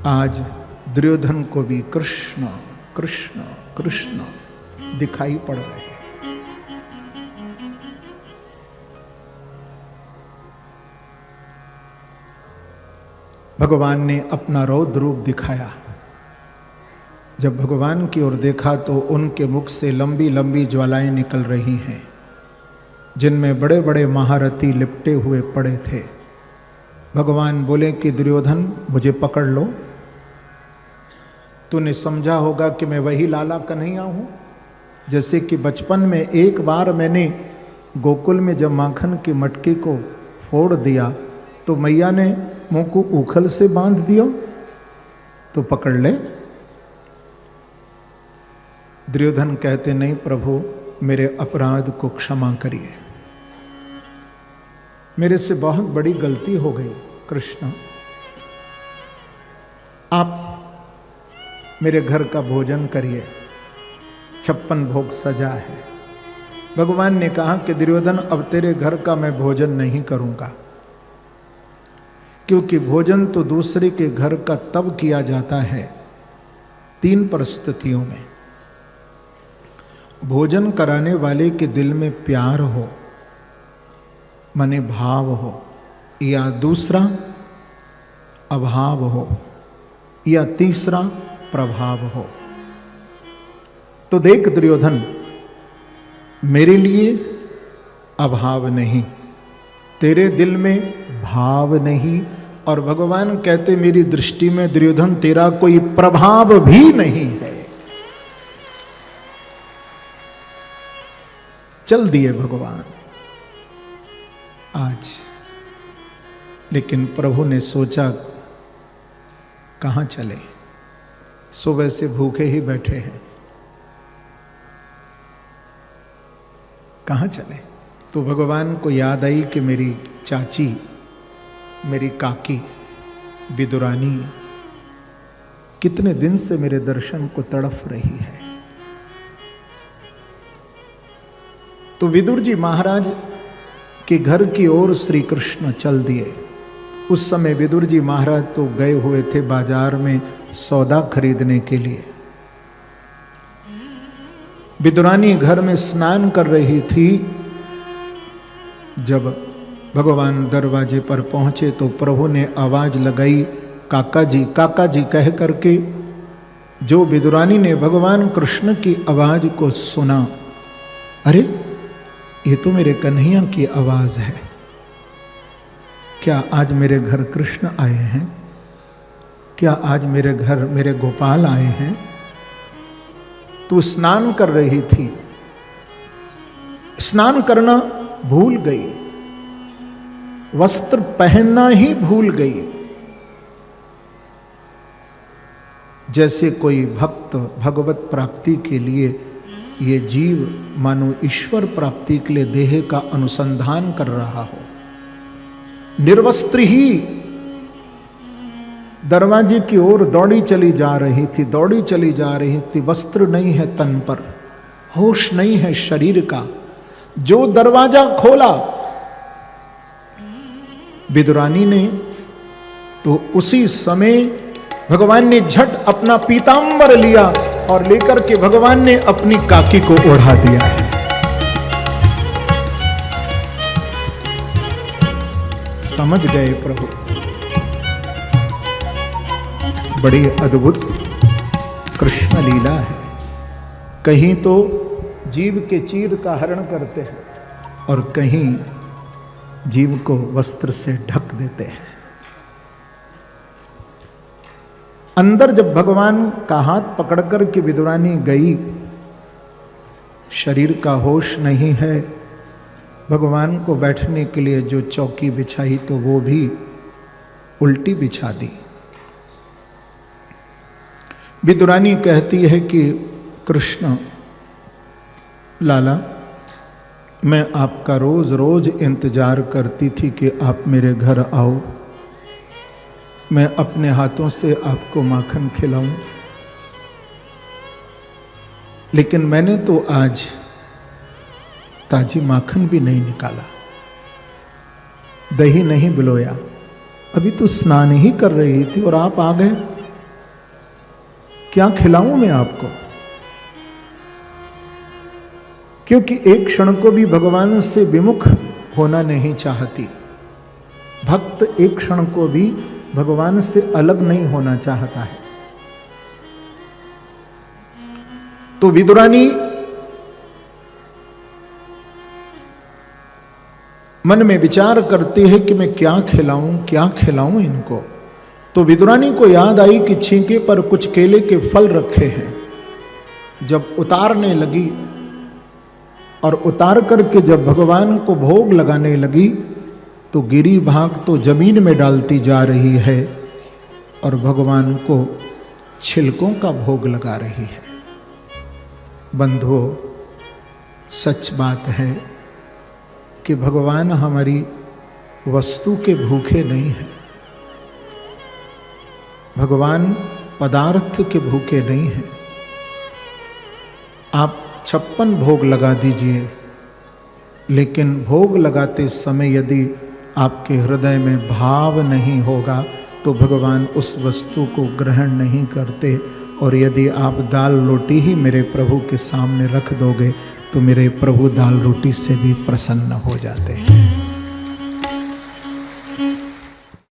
आज दुर्योधन को भी कृष्ण कृष्ण कृष्ण दिखाई पड़ रहे हैं। भगवान ने अपना रौद्र रूप दिखाया। जब भगवान की ओर देखा तो उनके मुख से लंबी लंबी ज्वालाएं निकल रही हैं, जिनमें बड़े बड़े महारथी लिपटे हुए पड़े थे। भगवान बोले कि दुर्योधन मुझे पकड़ लो। तूने समझा होगा कि मैं वही लाला कन्हैया हूं। जैसे कि बचपन में एक बार मैंने गोकुल में जब माखन की मटकी को फोड़ दिया तो मैया ने मुंह को उखल से बांध दिया, तो पकड़ ले। दुर्योधन कहते नहीं प्रभु, मेरे अपराध को क्षमा करिए, मेरे से बहुत बड़ी गलती हो गई। कृष्ण, आप मेरे घर का भोजन करिए, 56 भोग सजा है। भगवान ने कहा कि दुर्योधन अब तेरे घर का मैं भोजन नहीं करूंगा, क्योंकि भोजन तो दूसरे के घर का तब किया जाता है 3 परिस्थितियों में। भोजन कराने वाले के दिल में प्यार हो, माने भाव हो, या दूसरा अभाव हो, या तीसरा प्रभाव हो। तो देख दुर्योधन, मेरे लिए अभाव नहीं, तेरे दिल में भाव नहीं, और भगवान कहते मेरी दृष्टि में दुर्योधन तेरा कोई प्रभाव भी नहीं है। चल दिए भगवान आज। लेकिन प्रभु ने सोचा कहां चले, सुबह से भूखे ही बैठे हैं, कहां चले। तो भगवान को याद आई कि मेरी चाची, मेरी काकी विदुरानी कितने दिन से मेरे दर्शन को तड़फ रही है। तो विदुर जी महाराज के घर की ओर श्री कृष्ण चल दिए। उस समय विदुर जी महाराज तो गए हुए थे बाजार में सौदा खरीदने के लिए। विदुरानी घर में स्नान कर रही थी। जब भगवान दरवाजे पर पहुंचे तो प्रभु ने आवाज लगाई, काका जी कह करके। जो विदुरानी ने भगवान कृष्ण की आवाज को सुना, अरे ये तो मेरे कन्हैया की आवाज है, क्या आज मेरे घर कृष्ण आए हैं? क्या आज मेरे घर मेरे गोपाल आए हैं? तू स्नान कर रही थी, स्नान करना भूल गई, वस्त्र पहनना ही भूल गई। जैसे कोई भक्त भगवत प्राप्ति के लिए, ये जीव मानो ईश्वर प्राप्ति के लिए देह का अनुसंधान कर रहा हो, निर्वस्त्र ही दरवाजे की ओर दौड़ी चली जा रही थी, वस्त्र नहीं है तन पर, होश नहीं है शरीर का। जो दरवाजा खोला विदुरानी ने, तो उसी समय भगवान ने झट अपना पीतांबर लिया और लेकर के भगवान ने अपनी काकी को ओढ़ा दिया है। समझ गए प्रभु, बड़ी अद्भुत कृष्ण लीला है। कहीं तो जीव के चीर का हरण करते हैं और कहीं जीव को वस्त्र से ढक देते हैं। अंदर जब भगवान का हाथ पकड़कर के विदुरानी गई, शरीर का होश नहीं है। भगवान को बैठने के लिए जो चौकी बिछाई तो वो भी उल्टी बिछा दी। विदुरानी कहती है कि कृष्ण लाला, मैं आपका रोज रोज इंतजार करती थी कि आप मेरे घर आओ, मैं अपने हाथों से आपको माखन खिलाऊं, लेकिन मैंने तो आज ताजी माखन भी नहीं निकाला, दही नहीं बिलोया, अभी तो स्नान ही कर रही थी और आप आ गए। क्या खिलाऊं मैं आपको? क्योंकि एक क्षण को भी भगवान से विमुख होना नहीं चाहती। भक्त एक क्षण को भी भगवान से अलग नहीं होना चाहता है। तो विदुरानी मन में विचार करती है कि मैं क्या खिलाऊं इनको। तो विदुरानी को याद आई कि छींके पर कुछ केले के फल रखे हैं। जब उतारने लगी और उतार करके जब भगवान को भोग लगाने लगी तो गिरी भाग तो जमीन में डालती जा रही है और भगवान को छिलकों का भोग लगा रही है। बंधुओं, सच बात है कि भगवान हमारी वस्तु के भूखे नहीं हैं। भगवान पदार्थ के भूखे नहीं हैं। आप 56 भोग लगा दीजिए, लेकिन भोग लगाते समय यदि आपके हृदय में भाव नहीं होगा तो भगवान उस वस्तु को ग्रहण नहीं करते। और यदि आप दाल रोटी ही मेरे प्रभु के सामने रख दोगे तो मेरे प्रभु दाल रोटी से भी प्रसन्न हो जाते हैं।